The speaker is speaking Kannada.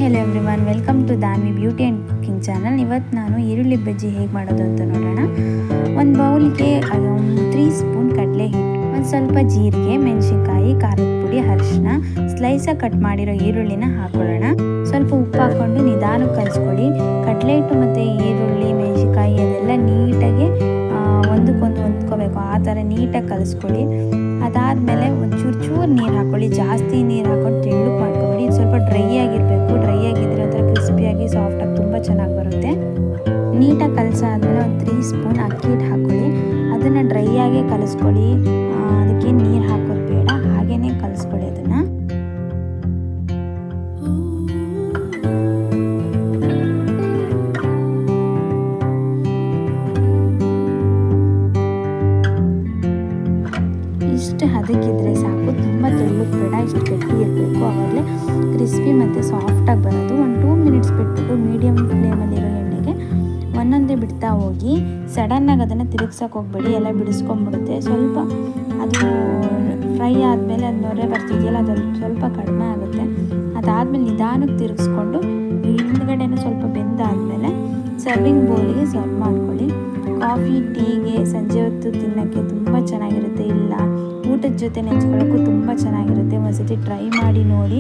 Hello everyone, welcome to Danvi beauty and cooking channel. ಇವತ್ತು ನಾನು ಈರುಳ್ಳಿ ಬಜ್ಜಿ ಹೇಗೆ ಮಾಡೋದು ಅಂತ ನೋಡೋಣ. ಒಂದು ಬೌಲ್ಗೆ 3 ಸ್ಪೂನ್ ಕಡಲೆ ಹಿಟ್ಟು, ಒಂದು ಸ್ವಲ್ಪ ಜೀರಿಗೆ, ಮೆಣಸಿನ್ಕಾಯಿ, ಖಾರದ ಪುಡಿ, ಅರಿಶಿನ, ಸ್ಲೈಸಾಗಿ ಕಟ್ ಮಾಡಿರೋ ಈರುಳ್ಳಿನ ಹಾಕೊಳ್ಳೋಣ. ಸ್ವಲ್ಪ ಉಪ್ಪು ಹಾಕ್ಕೊಂಡು ನಿಧಾನಕ್ಕೆ ಕಲಿಸ್ಕೊಳ್ಳಿ. ಕಡಲೆ ಹಿಟ್ಟು ಮತ್ತು ಈರುಳ್ಳಿ, ಮೆಣಸಿನ್ಕಾಯಿ ಅದೆಲ್ಲ ನೀಟಾಗಿ ಒಂದಕ್ಕೊಂದು ಹೊಂದ್ಕೋಬೇಕು. ಆ ಥರ ನೀಟಾಗಿ ಕಲಿಸ್ಕೊಳ್ಳಿ. ಅದಾದಮೇಲೆ ಒಂದು ಚೂರು ನೀರು ಹಾಕ್ಕೊಳ್ಳಿ. ಜಾಸ್ತಿ ನೀರು ಹಾಕ್ಕೊಂಡು ತೆಳ್ಳಗೆ ಮಾಡ್ಕೊಬೇಡಿ. ಇದು ಸ್ವಲ್ಪ ಡ್ರೈ ಆಗಿರಬೇಕು. ಡ್ರೈ ಆಗಿದ್ದರೆ ಒಂಥರ ಕ್ರಿಸ್ಪಿಯಾಗಿ ಸಾಫ್ಟಾಗಿ ತುಂಬ ಚೆನ್ನಾಗಿ ಬರುತ್ತೆ. ನೀಟಾಗಿ ಕಲಸಾದ್ಮೇಲೆ ಒಂದು 3 ಸ್ಪೂನ್ ಅಕ್ಕಿ ಹಿಟ್ಟು ಹಾಕ್ಕೊಳ್ಳಿ. ಅದನ್ನು ಡ್ರೈ ಆಗಿ ಕಲಿಸ್ಕೊಳ್ಳಿ. ಅದಕ್ಕೆ ನೀರು ಹಾಕೋದು ಬೇಡ, ಹಾಗೇ ಕಲಿಸ್ಕೊಳ್ಳಿ ಅದನ್ನು. ಇಷ್ಟು ಹದಕ್ಕಿದ್ರೆ ಸಾಕು, ತುಂಬ ತೆಳ್ಳಗೆ ಬೇಡ, ಇಷ್ಟು ಗಟ್ಟಿ ಇರಬೇಕು. ಆವಾಗಲೇ ಕ್ರಿಸ್ಪಿ ಮತ್ತು ಸಾಫ್ಟಾಗಿ ಬರೋದು. ಒಂದು 2 ಮಿನಿಟ್ಸ್ ಬಿಟ್ಬಿಟ್ಟು ಮೀಡಿಯಮ್ ಫ್ಲೇಮಲ್ಲಿರೋ ಎಣ್ಣೆಗೆ ಒಂದೊಂದೇ ಬಿಡ್ತಾ ಹೋಗಿ. ಸಡನ್ನಾಗಿ ಅದನ್ನು ತಿರುಗ್ಸೋಕೆ ಹೋಗಬೇಡಿ, ಎಲ್ಲ ಬಿಡಿಸ್ಕೊಂಡ್ಬಿಡುತ್ತೆ. ಸ್ವಲ್ಪ ಅದು ಫ್ರೈ ಆದಮೇಲೆ ಅದು ನೊರೆ ಬರ್ತಿದೆಯಲ್ಲ, ಅದು ಸ್ವಲ್ಪ ಕಡಿಮೆ ಆಗುತ್ತೆ. ಅದಾದಮೇಲೆ ನಿಧಾನಕ್ಕೆ ತಿರುಗಿಸ್ಕೊಂಡು ಹಿಂದ್ಗಡೆನೂ ಸ್ವಲ್ಪ ಬೆಂದಾದಮೇಲೆ ಸರ್ವಿಂಗ್ ಬೌಲಿಗೆ ಸರ್ವ್ ಮಾಡ್ಕೊಳ್ಳಿ. ಕಾಫಿ, ಟೀಗೆ, ಸಂಜೆ ಹೊತ್ತು ತಿನ್ನೋಕ್ಕೆ ತುಂಬ ಚೆನ್ನಾಗಿರುತ್ತೆ. ಇಲ್ಲ ಊಟದ ಜೊತೆ ನೆಂಚ್ಕೊಳ್ಳೋಕ್ಕೂ ತುಂಬ ಚೆನ್ನಾಗಿರುತ್ತೆ. ಒಂದ್ಸತಿ ಟ್ರೈ ಮಾಡಿ ನೋಡಿ.